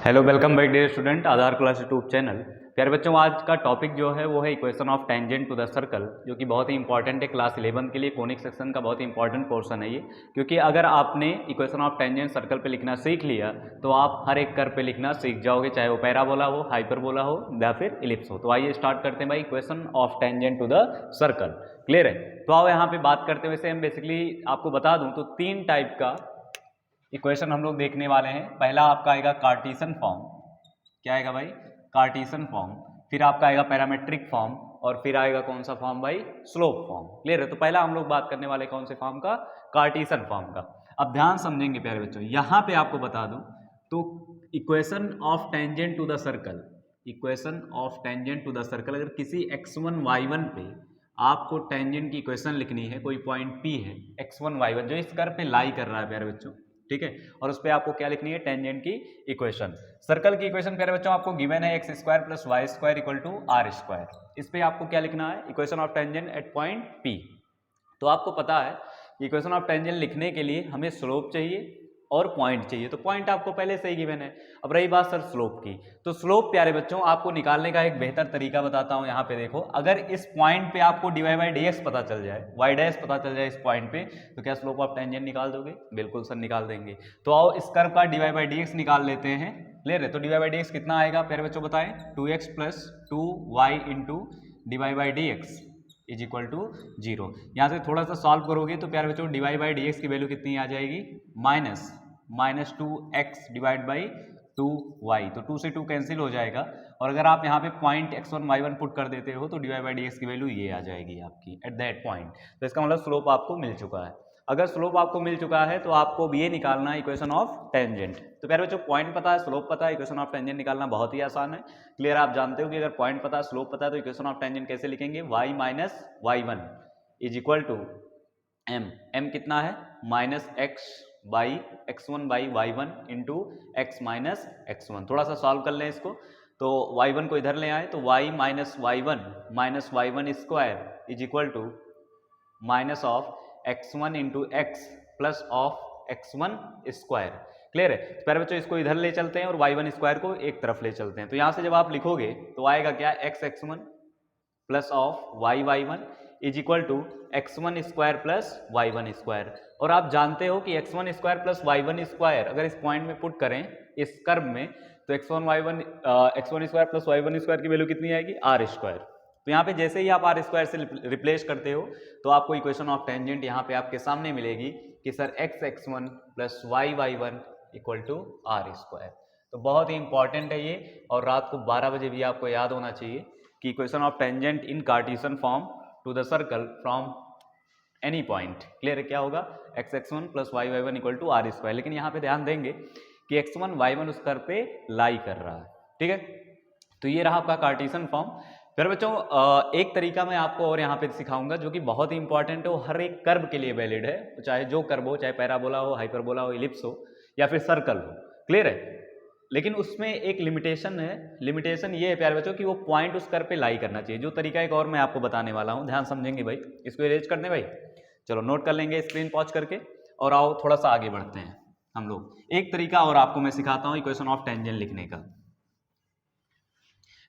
Hello welcome back dear student Aadhaar class YouTube channel. प्यारे बच्चों, आज का टॉपिक जो है वो है equation of tangent to the circle, जो कि बहुत ही इंपॉर्टेंट है क्लास 11 के लिए। कोनिक सेक्शन का बहुत ही इंपॉर्टेंट पोर्शन है ये, क्योंकि अगर आपने इक्वेशन ऑफ टेंजेंट सर्कल पे लिखना सीख लिया तो आप हर एक कर्व पे लिखना सीख जाओगे, चाहे वो पैराबोला हो, हाइपरबोला हो या फिर इलिप्स हो। तो आइए स्टार्ट करते हैं भाई, equation of tangent to the circle. Clear है? तो आओ यहाँ पे बात करते हैं। वैसे हम बेसिकली आपको बता दूँ तो 3 टाइप का इक्वेशन हम लोग देखने वाले हैं। पहला आपका आएगा कार्टीशन फॉर्म। क्या आएगा भाई? Cartesian form. फिर आपका आएगा पैरामेट्रिक फॉर्म, और फिर आएगा कौन सा फॉर्म भाई? Slope form. क्लियर है? तो पहला हम लोग बात करने वाले कौन से फॉर्म का? कार्टीशन फॉर्म का। अब ध्यान समझेंगे प्यारे बच्चों, यहाँ पे आपको बता दूं तो equation of tangent to the circle, equation of tangent to the circle, अगर किसी x1 y1 पे आपको टेंजेंट की इक्वेशन लिखनी है, कोई पॉइंट P है x1 y1 जो इस कर्व पे लाई कर रहा है प्यारे बच्चों, ठीक है, और उस पर आपको क्या लिखनी है? टेंजेंट की इक्वेशन। सर्कल की इक्वेशन प्यारे बच्चों आपको गिवन है x square plus y square equal to are square. इस पे आपको क्या लिखना है? Equation of tangent at point P। तो आपको पता है इक्वेशन ऑफ टेंजेंट लिखने के लिए हमें स्लोप चाहिए और पॉइंट चाहिए, तो पॉइंट आपको पहले से ही गिवन है। अब रही बात सर स्लोप की, तो स्लोप प्यारे बच्चों आपको निकालने का एक बेहतर तरीका बताता हूं। यहाँ पे देखो, अगर इस पॉइंट पे आपको dy बाई डी एक्स पता चल जाए, y डैश पता चल जाए इस पॉइंट पे, तो क्या स्लोप ऑफ टेंजेंट निकाल दोगे? बिल्कुल सर निकाल देंगे। तो आओ इस कर्व का dy बाई डी एक्स निकाल लेते हैं। क्लियर है? तो dy बाई डी एक्स कितना आएगा प्यारे बच्चों बताएं? 2x plus 2y into dy by d x is equal to 0। यहाँ से थोड़ा सा सॉल्व करोगे तो प्यारे बच्चों dy बाई डी एक्स की वैल्यू कितनी आ जाएगी? Minus 2x divide by 2y। तो 2 से 2 कैंसिल हो जाएगा, और अगर आप यहाँ पे पॉइंट x1 y1 पुट कर देते हो तो dy बाई डी एक्स की वैल्यू ये आ जाएगी आपकी एट दैट पॉइंट। तो इसका मतलब स्लोप आपको मिल चुका है। अगर स्लोप आपको मिल चुका है तो आपको ये निकालना है इक्वेशन ऑफ टेंजेंट। तो प्यारे बच्चों पॉइंट पता है, स्लोप पता है, इक्वेशन ऑफ टेंजेंट निकालना बहुत ही आसान है। क्लियर? आप जानते हो कि अगर पॉइंट पता है, स्लोप पता है, तो इक्वेशन ऑफ टेंजेंट कैसे लिखेंगे? y minus y1 is equal to m कितना है? Minus x by x1 by y1 into x minus x1। थोड़ा सा सॉल्व कर लें इसको, तो y1 को इधर ले आए तो y minus y one square is equal to minus of x1 into x plus of x1 square. Clear है? तो पहले बच्चों इसको इधर ले चलते हैं और y1 स्क्वायर को एक तरफ ले चलते हैं। तो यहां से जब आप लिखोगे तो आएगा क्या? x1 plus of y1 is equal to x1 square plus y1 square. और आप जानते हो कि x1 square plus y1 square अगर इस पॉइंट में पुट करें इस कर्व में, तो x1 square plus y1 square की वैल्यू कितनी आएगी? R square. तो यहाँ पे जैसे ही आप आर स्क्वायर से रिप्लेस करते हो तो आपको इक्वेशन ऑफ टेंजेंट यहाँ पे आपके सामने मिलेगी कि sir x1 plus y1 equal to are square. तो बहुत ही इंपॉर्टेंट है ये, और रात को 12 बजे भी आपको याद होना चाहिए कि equation of tangent in Cartesian form to the circle from any point. Clear है? क्या होगा? x1 plus y1 equal to are square. लेकिन यहाँ पे ध्यान देंगे कि x1 y1 उस कर्व पे लाई कर रहा है, ठीक है। तो ये रहा आपका कार्टेशियन फॉर्म। फिर बच्चों एक तरीका मैं आपको और यहाँ पे सिखाऊंगा जो कि बहुत ही इंपॉर्टेंट है, वो हर एक कर्व के लिए वैलिड है, चाहे जो कर्व हो, चाहे पैराबोला हो, हाइपरबोला हो, इलिप्स हो या फिर सर्कल हो। क्लियर है? लेकिन उसमें एक लिमिटेशन है। लिमिटेशन ये है प्यारे बच्चों कि वो पॉइंट उस कर्व पे लाई करना चाहिए। जो तरीका एक और मैं आपको बताने वाला हूँ, ध्यान समझेंगे भाई। इसको इरेज कर दें भाई, चलो नोट कर लेंगे स्क्रीन पॉज करके, और आओ थोड़ा सा आगे बढ़ते हैं हम लोग। एक तरीका और आपको मैं सिखाता हूँ इक्वेशन ऑफ टेंजेंट लिखने का,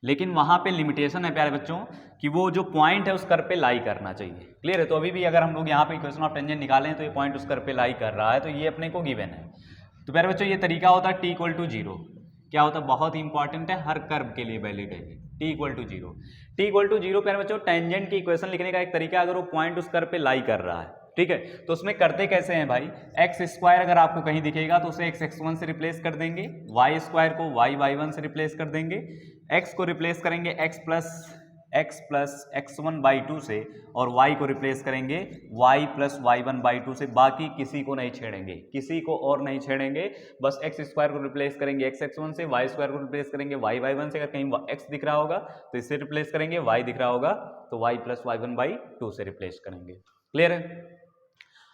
लेकिन वहां पे लिमिटेशन है प्यारे बच्चों कि वो जो पॉइंट है उस कर्व पे लाई करना चाहिए। क्लियर है? तो अभी भी अगर हम लोग यहाँ पे इक्वेशन ऑफ टेंजेंट निकालें तो ये पॉइंट उस कर्व पे लाई कर रहा है, तो ये अपने को गिवन है। तो प्यारे बच्चों ये तरीका होता है t इक्वल टू 0। क्या होता है? बहुत ही इंपॉर्टेंट है, हर कर्व के लिए वैलिड है t equal to 0। t equal to 0 प्यारे बच्चों टेंजेंट की इक्वेशन लिखने का एक तरीका, अगर वो पॉइंट उस कर्व पे लाई कर रहा है, ठीक है, तो उसमें करते कैसे हैं भाई? एक्स स्क्वायर अगर आपको कहीं दिखेगा तो उसे x1 से रिप्लेस कर देंगे, वाई स्क्वायर को y1 से रिप्लेस कर देंगे, x को रिप्लेस करेंगे x प्लस x1 बाई 2 से, और y को रिप्लेस करेंगे y प्लस y1 बाई 2 से। बाकी किसी को नहीं छेड़ेंगे, किसी को और नहीं छेड़ेंगे, बस x स्क्वायर को रिप्लेस करेंगे x1 से, y स्क्वायर को रिप्लेस करेंगे y1 से। अगर कहीं x दिख रहा होगा तो इससे रिप्लेस करेंगे, y दिख रहा होगा तो y प्लस y1 बाई 2 से रिप्लेस करेंगे। क्लियर है?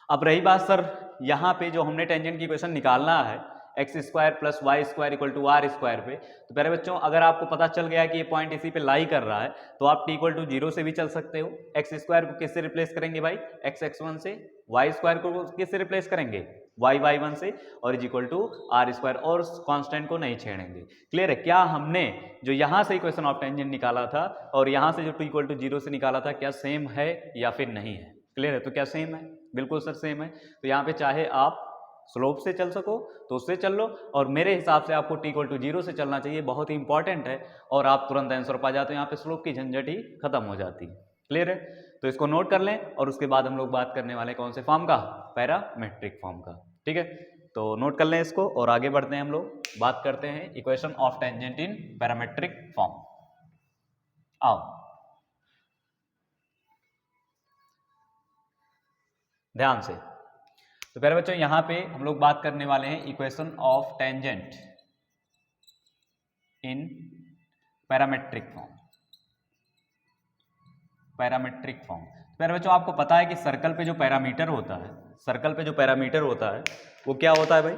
अब रही बात सर यहाँ पे जो हमने टेंजेंट की इक्वेशन निकालना है x square plus y square equal to are square पे, तो प्यारे बच्चों अगर आपको पता चल गया कि ये पॉइंट इसी पे लाई कर रहा है तो आप t इक्वल टू 0 से भी चल सकते हो। एक्स स्क्वायर को किससे रिप्लेस करेंगे भाई? एक्स x1 से। वाई स्क्वायर को किससे रिप्लेस करेंगे? y1 से और is equal to are square, और कांस्टेंट को नहीं छेड़ेंगे। क्लियर है? क्या हमने जो यहाँ से इक्वेशन ऑफ टेंजेंट निकाला था और यहाँ से जो t इक्वल टू 0 से निकाला था, क्या सेम है या फिर नहीं है? क्लियर है? तो क्या सेम है? बिल्कुल सर सेम है। तो यहाँ पे चाहे आप स्लोप से चल सको तो उससे चल लो, और मेरे हिसाब से आपको t इक्वल टू 0 से चलना चाहिए, बहुत ही इंपॉर्टेंट है, और आप तुरंत आंसर पा जाते हो। यहाँ पे स्लोप की झंझट ही खत्म हो जाती है। क्लियर है? तो इसको नोट कर लें, और उसके बाद हम लोग बात करने वाले कौन से फॉर्म का? पैरामेट्रिक फॉर्म का। ठीक है, तो नोट कर लें इसको और आगे बढ़ते हैं। हम लोग बात करते हैं equation of tangent in parametric form. आओ ध्यान से। तो प्यारे बच्चों, यहां पे हम लोग बात करने वाले हैं equation of tangent in parametric form. Parametric form, प्यारे बच्चों आपको पता है कि सर्कल पे जो पैरामीटर होता है, सर्कल पे जो पैरामीटर होता है वो क्या होता है भाई?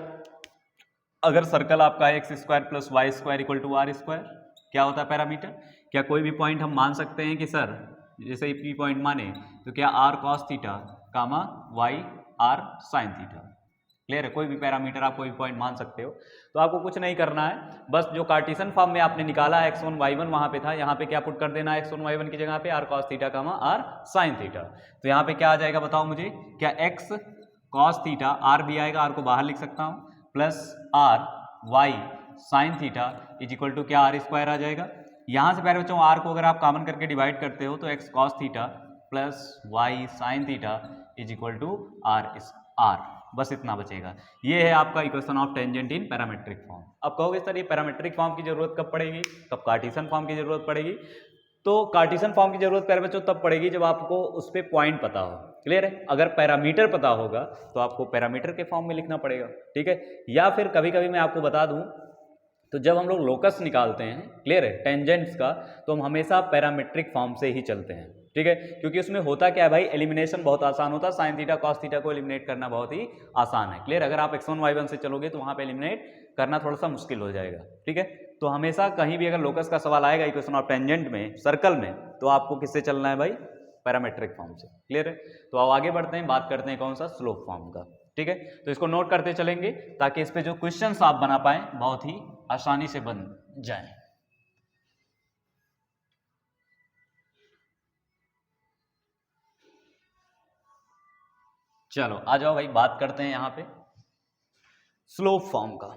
अगर सर्कल आपका है x square plus y square equal to are square, क्या होता है पैरामीटर? क्या कोई भी पॉइंट हम मान सकते हैं कि सर जैसे पी पॉइंट माने तो क्या R cos theta comma y R sine theta? Clear है? कोई भी पैरामीटर आप कोई भी पॉइंट मान सकते हो। तो आपको कुछ नहीं करना है, बस जो कार्टेशियन फॉर्म में आपने निकाला है x1 y1 वहां पे था, यहाँ पे क्या पुट कर देना है x1 y1 की जगह पे R cos theta comma R sine theta. तो यहाँ पे क्या आ जाएगा बताओ मुझे? क्या x कॉस थीटा, आर भी आएगा, आर को बाहर लिख सकता हूँ, plus R y sine theta is equal to क्या? आर स्क्वायर आ जाएगा। यहाँ से प्यारे बच्चों आर को अगर आप कॉमन करके डिवाइड करते हो तो x cos theta plus y sine theta is equal to R, बस इतना बचेगा। ये है आपका equation of tangent in parametric form. अब कहोगे सर ये पैरामेट्रिक फॉर्म की जरूरत कब पड़ेगी, कब कार्टेशियन फॉर्म की जरूरत पड़ेगी? तो कार्टेशियन फॉर्म की जरूरत प्यारे बच्चों तब पड़ेगी जब आपको उस पर पॉइंट पता हो। क्लियर है? अगर पैरामीटर पता होगा तो आपको पैरामीटर के फॉर्म में लिखना पड़ेगा। ठीक है? या फिर कभी कभी मैं आपको बता दूं, तो जब हम लोग लोकस निकालते हैं, क्लियर है, टेंजेंट्स का, तो हम हमेशा पैरामेट्रिक फॉर्म से ही चलते हैं। ठीक है? क्योंकि उसमें होता क्या है भाई, एलिमिनेशन बहुत आसान होता है, साइन थीटा कॉस थीटा को एलिमिनेट करना बहुत ही आसान है। क्लियर? अगर आप x1 y1 से चलोगे तो वहां पे एलिमिनेट करना थोड़ा सा मुश्किल हो जाएगा। ठीक है? तो हमेशा कहीं भी अगर लोकस का सवाल आएगा इक्वेशन ऑफ टेंजेंट में, सर्कल में, तो आपको किससे चलना है भाई? पैरामेट्रिक फॉर्म से। क्लियर है? तो अब आगे बढ़ते हैं, बात करते हैं कौन सा? स्लोप फॉर्म का। ठीक है? तो इसको नोट करते चलेंगे ताकि इस पे जो क्वेश्चंस आप बना पाए बहुत ही आसानी से बन जाए। चलो आ जाओ भाई, बात करते हैं यहां पे स्लोप फॉर्म का।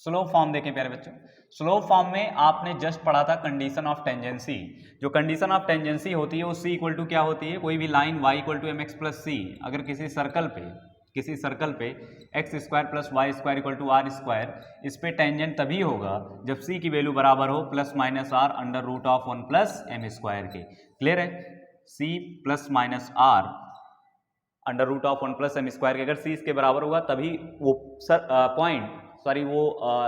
स्लोप फॉर्म देखें प्यारे बच्चों, स्लोप फॉर्म में आपने जस्ट पढ़ा था कंडीशन ऑफ टेंजेंसी। जो कंडीशन ऑफ टेंजेंसी होती है वो c इक्वल टू क्या होती है? कोई भी line y equal to mx plus C अगर किसी सर्कल पे x square plus y square equal to are square, इस पे टेंजेंट तभी होगा जब c की वैल्यू बराबर हो plus minus r under root of 1 plus m square के। क्लियर है? c plus minus r under root of 1 plus m square के अगर c इसके बराबर होगा तभी वो वो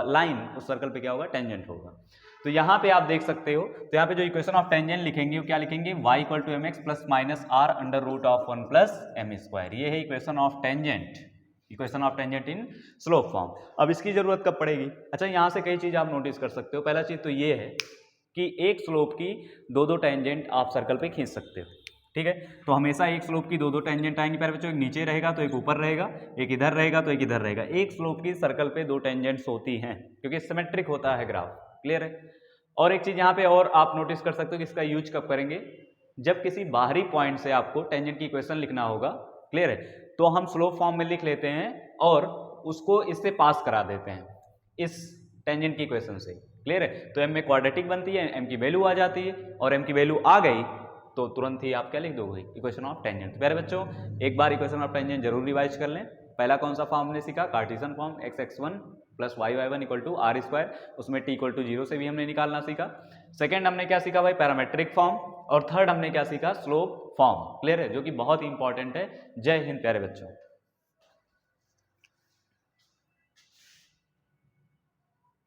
लाइन उस सर्कल पे क्या होगा? टेंजेंट होगा। तो यहाँ पे आप देख सकते हो, तो यहाँ पे जो इक्वेशन ऑफ टेंजेंट लिखेंगे वो क्या लिखेंगे? y equal to m x plus minus r under root of 1 plus m square. ये है equation of tangent, equation of tangent in slope form. अब इसकी जरूरत कब पड़ेगी? अच्छा, यहाँ से कई चीज आप नोटिस कर सकते हो। पहला चीज तो ये है कि एक स्लोप की दो टेंजेंट आप सर्कल पे खींच सकते हो। ठीक है? तो हमेशा एक स्लोप की दो टेंजेंट आएंगी प्यारे बच्चों, एक नीचे रहेगा तो एक ऊपर रहेगा, एक इधर रहेगा तो एक इधर रहेगा। एक स्लोप की सर्कल पे दो टेंजेंट्स होती हैं क्योंकि सिमेट्रिक होता है ग्राफ। क्लियर है? और एक चीज यहाँ पे और आप नोटिस कर सकते हो कि इसका यूज कब करेंगे? जब किसी बाहरी पॉइंट से आपको टेंजेंट की इक्वेशन लिखना होगा। क्लियर है? तो हम स्लोप फॉर्म में लिख लेते हैं और उसको इससे पास करा देते हैं, इस टेंजेंट की इक्वेशन से। क्लियर है? तो m में क्वाड्रेटिक बनती है, m की वैल्यू आ जाती है, और m की वैल्यू आ गई तो तुरंत ही आप क्या लिख दोगे? Equation of tangent. प्यारे बच्चों एक बार इक्वेशन ऑफ टेंजेंट जरूर रिवाइज कर लें। पहला कौन सा फॉर्म हमने सीखा? Cartesian form, x(x1) plus y(y1) equal to are square, उसमें t इक्वल टू 0 से भी हमने निकालना सीखा। सेकंड हमने क्या सीखा भाई? Parametric form. और थर्ड हमने क्या सीखा? Slope form. क्लियर है? जो कि बहुत ही इंपॉर्टेंट है। जय हिंद प्यारे बच्चों।